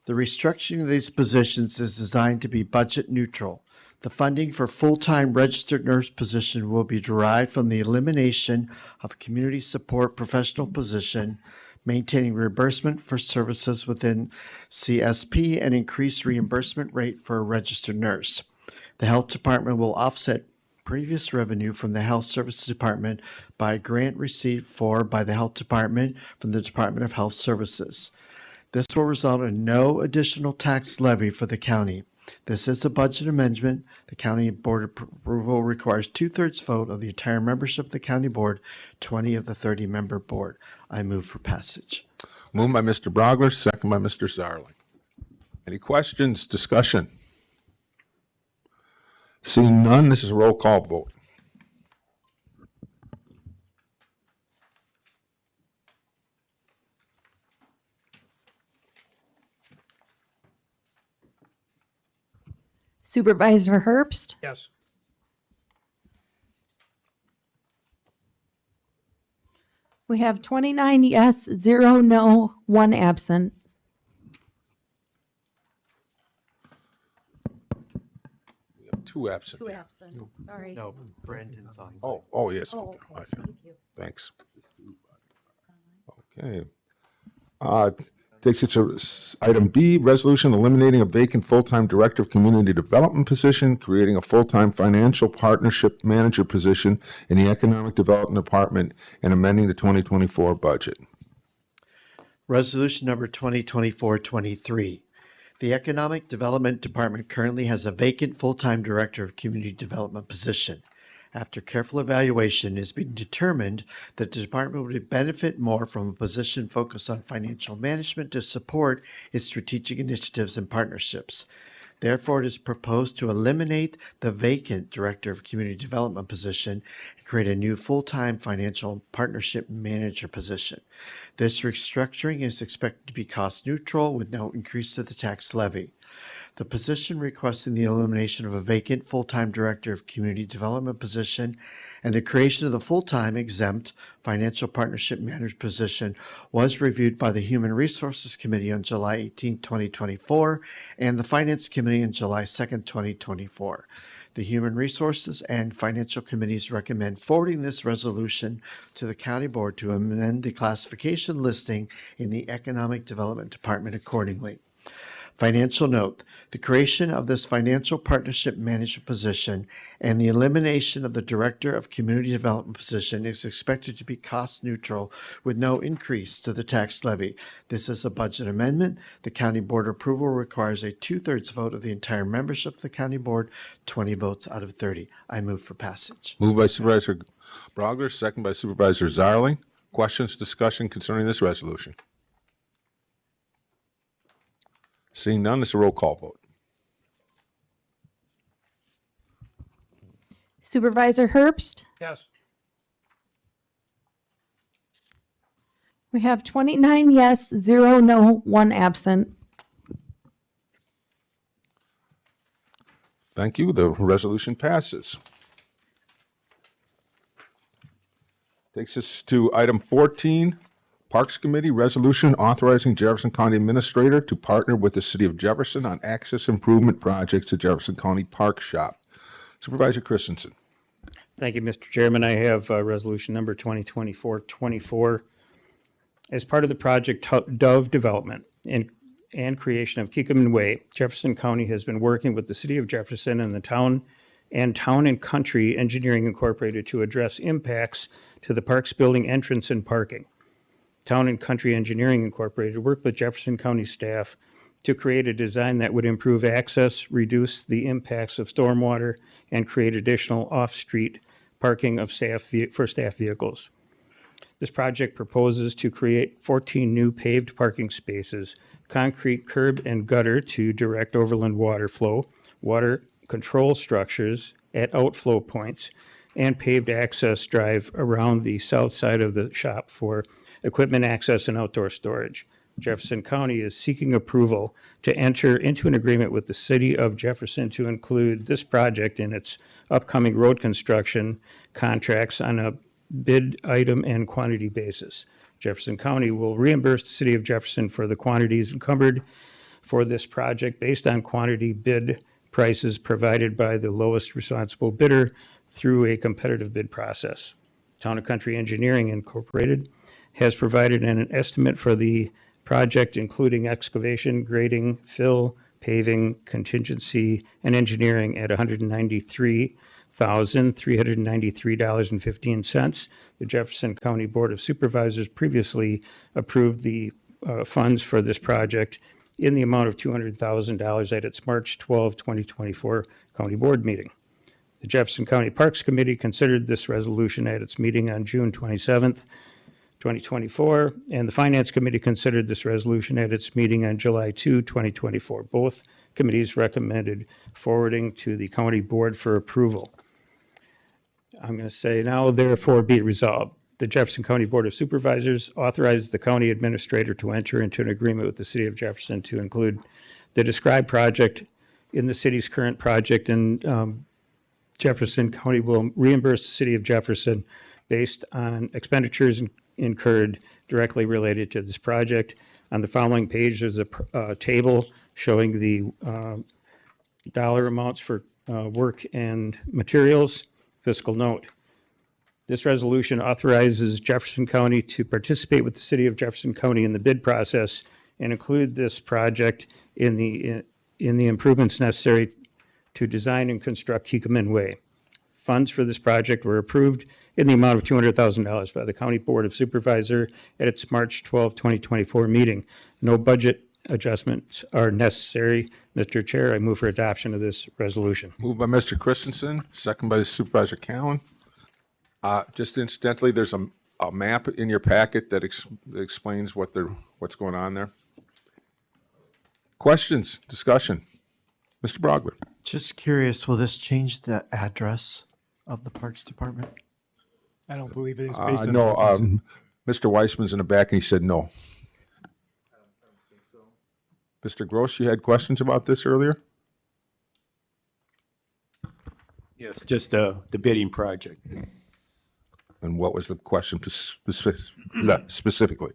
the restructuring of these positions is designed to be budget neutral. The funding for full-time registered nurse position will be derived from the elimination of community support professional position, maintaining reimbursement for services within CSP, and increased reimbursement rate for a registered nurse. The Health Department will offset previous revenue from the Health Services Department by a grant received by the Health Department from the Department of Health Services. This will result in no additional tax levy for the county. This is a budget amendment. The county board approval requires 2/3 vote of the entire membership of the county board, 20 of the 30-member board. I move for passage. Moved by Mr. Brogler, second by Mr. Zarling. Any questions, discussion? Seeing none, this is a roll call vote. Supervisor Herbst? Yes. We have 29 yes, 0 no, 1 absent. We have two absent. Two absent, sorry. No, Brandon's on. Oh, yes. Oh, Okay. okay, Okay. thank you. Thanks. Okay. Takes us to item B, resolution eliminating a vacant full-time Director of Community Development position, creating a full-time Financial Partnership Manager position in the Economic Development Department, and amending the 2024 budget. Resolution number 2024-23. The Economic Development Department currently has a vacant full-time Director of Community Development position. After careful evaluation, it has been determined that the department would benefit more from a position focused on financial management to support its strategic initiatives and partnerships. Therefore, it is proposed to eliminate the vacant Director of Community Development position and create a new full-time Financial Partnership Manager position. This restructuring is expected to be cost neutral with no increase to the tax levy. The position requesting the elimination of a vacant full-time Director of Community Development position and the creation of the full-time exempt Financial Partnership Manager position was reviewed by the Human Resources Committee on July 18, 2024, and the Finance Committee on July 2, 2024. The Human Resources and Financial Committees recommend forwarding this resolution to the County Board to amend the classification listing in the Economic Development Department accordingly. Financial note, the creation of this Financial Partnership Management position and the elimination of the Director of Community Development position is expected to be cost neutral with no increase to the tax levy. This is a budget amendment. The County Board approval requires a 2/3 vote of the entire membership of the County Board, 20 votes out of 30. I move for passage. Moved by Supervisor Brogler, second by Supervisor Zarling. Questions, discussion concerning this resolution? Seeing none, it's a roll call vote. Supervisor Herbst? Yes. We have 29 yes, 0 no, 1 absent. Thank you. The resolution passes. Takes us to item 14, Parks Committee Resolution authorizing Jefferson County Administrator to partner with the City of Jefferson on access improvement projects to Jefferson County Park Shop. Supervisor Christensen. Thank you, Mr. Chairman. I have resolution number 2024-24. As part of the project Dove Development, and creation of Kikkoman Way, Jefferson County has been working with the city of Jefferson and the Town and Country Engineering Incorporated to address impacts to the parks building entrance and parking. Town and Country Engineering Incorporated worked with Jefferson County staff to create a design that would improve access, reduce the impacts of stormwater, and create additional off-street parking of for staff vehicles. This project proposes to create 14 new paved parking spaces, concrete curb and gutter to direct overland water flow, water control structures at outflow points, and paved access drive around the south side of the shop for equipment access and outdoor storage. Jefferson County is seeking approval to enter into an agreement with the city of Jefferson to include this project in its upcoming road construction contracts on a bid item and quantity basis. Jefferson County will reimburse the city of Jefferson for the quantities encumbered for this project based on quantity bid prices provided by the lowest responsible bidder through a competitive bid process. Town and Country Engineering Incorporated has provided an estimate for the project, including excavation, grading, fill, paving, contingency, and engineering at $193,393.15. The Jefferson County Board of Supervisors previously approved the funds for this project in the amount of $200,000 at its March 12, 2024 County Board meeting. The Jefferson County Parks Committee considered this resolution at its meeting on June 27th, 2024, and the Finance Committee considered this resolution at its meeting on July 2, 2024. Both committees recommended forwarding to the County Board for approval. I'm going to say now, therefore, be it resolved. The Jefferson County Board of Supervisors authorizes the county administrator to enter into an agreement with the city of Jefferson to include the described project in the city's current project, and Jefferson County will reimburse the city of Jefferson based on expenditures incurred directly related to this project. On the following page, there's a table showing the dollar amounts for work and materials. Fiscal note. This resolution authorizes Jefferson County to participate with the city of Jefferson County in the bid process and include this project in the improvements necessary to design and construct Kikkoman Way. Funds for this project were approved in the amount of $200,000 by the County Board of Supervisors at its March 12, 2024 meeting. No budget adjustments are necessary. Mr. Chair, I move for adoption of this resolution. Moved by Mr. Christensen, second by Supervisor Callen. Just incidentally, there's a map in your packet that explains what's going on there. Questions, discussion? Mr. Brogler. Just curious, will this change the address of the Parks Department? I don't believe it is based on. No, Mr. Weissman's in the back and he said no. Mr. Gross, you had questions about this earlier? Yes, just the bidding project. And what was the question specifically?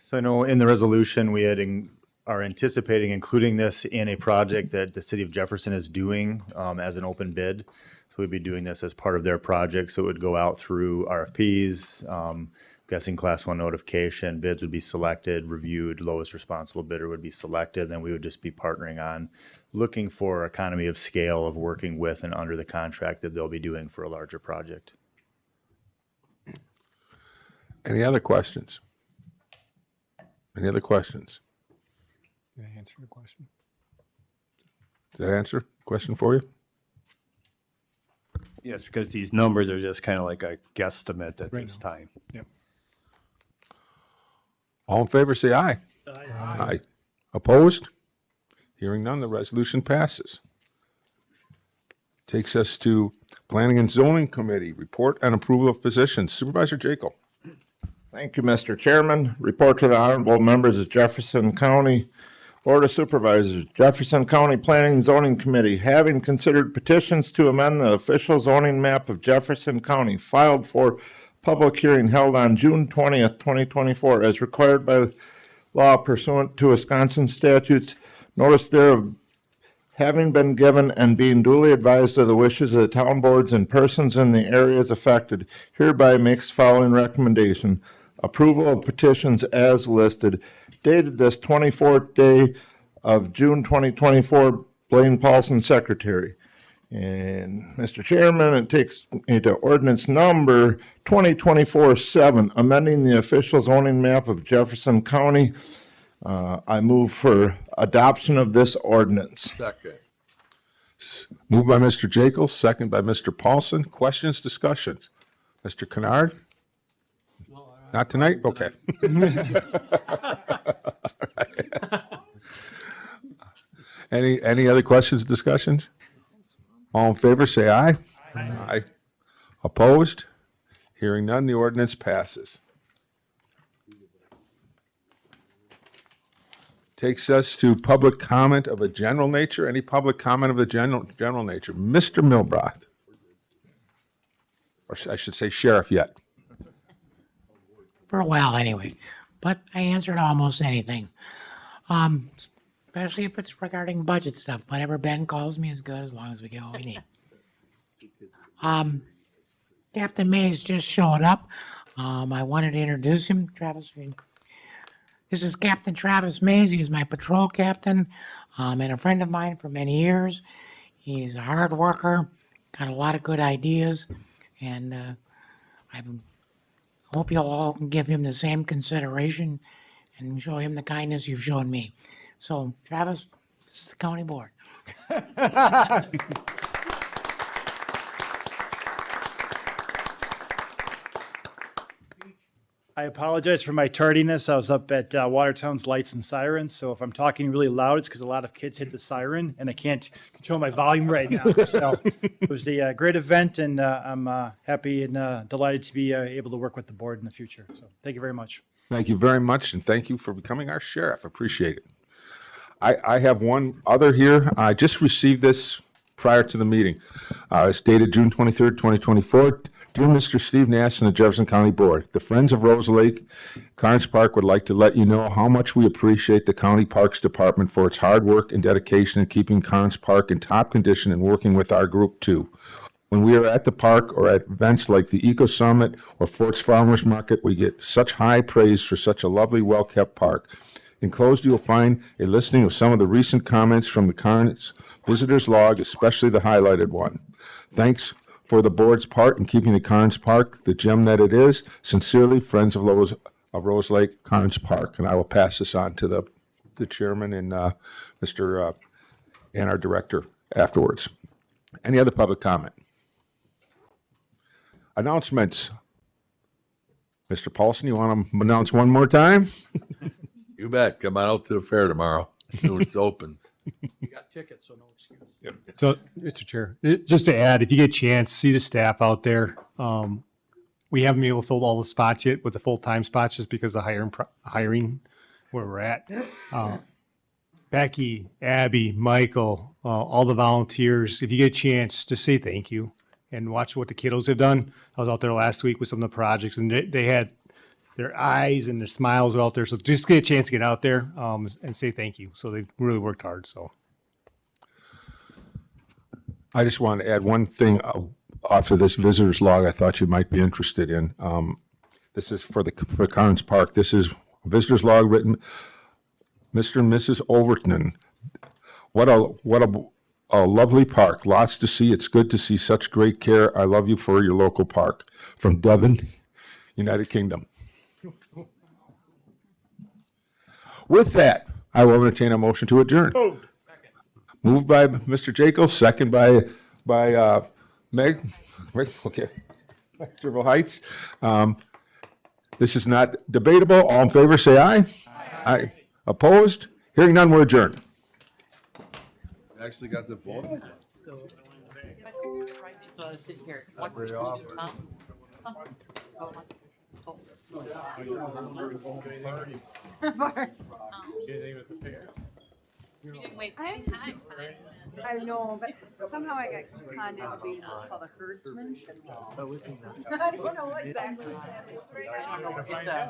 So I know in the resolution, we are anticipating including this in a project that the city of Jefferson is doing as an open bid. So we'd be doing this as part of their project. So it would go out through RFPs, guessing class 1 notification, bids would be selected, reviewed, lowest responsible bidder would be selected. Then we would just be partnering on looking for economy of scale of working with and under the contract that they'll be doing for a larger project. Any other questions? Any other questions? Did I answer the question? Did that answer the question for you? Yes, because these numbers are just kind of like a guesstimate at Right this now. time. Yep. All in favor, say aye. Aye. Opposed? Hearing none, the resolution passes. Takes us to Planning and Zoning Committee, report and approval of positions. Supervisor Jacob. Thank you, Mr. Chairman. Report to the honorable members of Jefferson County Board of Supervisors. Jefferson County Planning and Zoning Committee, having considered petitions to amend the official zoning map of Jefferson County, filed for public hearing held on June 20th, 2024, as required by law pursuant to Wisconsin statutes. Notice thereof Having been given and being duly advised of the wishes of the town boards and persons in the areas affected, hereby makes following recommendation. Approval of petitions as listed, dated this 24th day of June 2024, Blaine Paulson, Secretary. And Mr. Chairman, it takes me to ordinance number 2024-7, amending the official zoning map of Jefferson County. I move for adoption of this ordinance. Second. Moved by Mr. Jekyll, second by Mr. Paulson. Questions, discussions? Mr. Kennard? Not tonight? Okay. Any other questions, discussions? All in favor, say aye. Aye. Opposed? Hearing none, the ordinance passes. Takes us to public comment of a general nature. Any public comment of a general nature? Mr. Milbroth. Or I should say sheriff yet. For a while anyway, but I answered almost anything. Especially if it's regarding budget stuff. Whatever Ben calls me is good as long as we get what we need. Captain Mays just showed up. I wanted to introduce him. Travis, this is Captain Travis Mays. He's my patrol captain and a friend of mine for many years. He's a hard worker, got a lot of good ideas, and I hope you all can give him the same consideration and show him the kindness you've shown me. So, Travis, this is the county board. I apologize for my tardiness. I was up at Watertown's Lights and Sirens, so if I'm talking really loud, it's because a lot of kids hit the siren, and I can't control my volume right now. So it was a great event, and I'm happy and delighted to be able to work with the board in the future. So thank you very much. Thank you very much, and thank you for becoming our sheriff. Appreciate it. I have one other here. I just received this prior to the meeting. It's dated June 23rd, 2024. Dear Mr. Steve Nass and the Jefferson County Board, the Friends of Rose Lake Carnes Park would like to let you know how much we appreciate the County Parks Department for its hard work and dedication in keeping Carnes Park in top condition and working with our group too. When we are at the park or at events like the Eco Summit or Fort's Farmers Market, we get such high praise for such a lovely, well-kept park. Enclosed, you'll find a listing of some of the recent comments from the Carnes Visitors Log, especially the highlighted one. Thanks for the board's part in keeping the Carnes Park the gem that it is. Sincerely, Friends of Rose Lake Carnes Park. And I will pass this on to the chairman and Mr. and our director afterwards. Any other public comment? Announcements. Mr. Paulson, you want to announce one more time? You bet. Come on out to the fair tomorrow. Soon it's open. You got tickets, so no excuse. So, Mr. Chair, just to add, if you get a chance, see the staff out there. We haven't been able to fill all the spots yet with the full-time spots just because of hiring where we're at. Becky, Abby, Michael, all the volunteers, if you get a chance, just say thank you and watch what the kiddos have done. I was out there last week with some of the projects, and they had their eyes and their smiles were out there. So just get a chance to get out there and say thank you. So they've really worked hard. So I just want to add one thing off of this visitor's log I thought you might be interested in. This is for Carnes Park. This is a visitor's log written, Mr. and Mrs. Overton. What a lovely park. Lots to see. It's good to see such great care. I love you for your local park. From Devon, United Kingdom. With that, I will entertain a motion to adjourn. Moved by Mr. Jekyll, second by Meg. Okay. River Heights. This is not debatable. All in favor, say aye. Aye. Opposed? Hearing none, we're adjourned. Actually got the vote. You didn't waste any time, I know, but somehow I got conned into being what's called a herdsman. Oh, isn't that? I don't know exactly what that is right now. It's a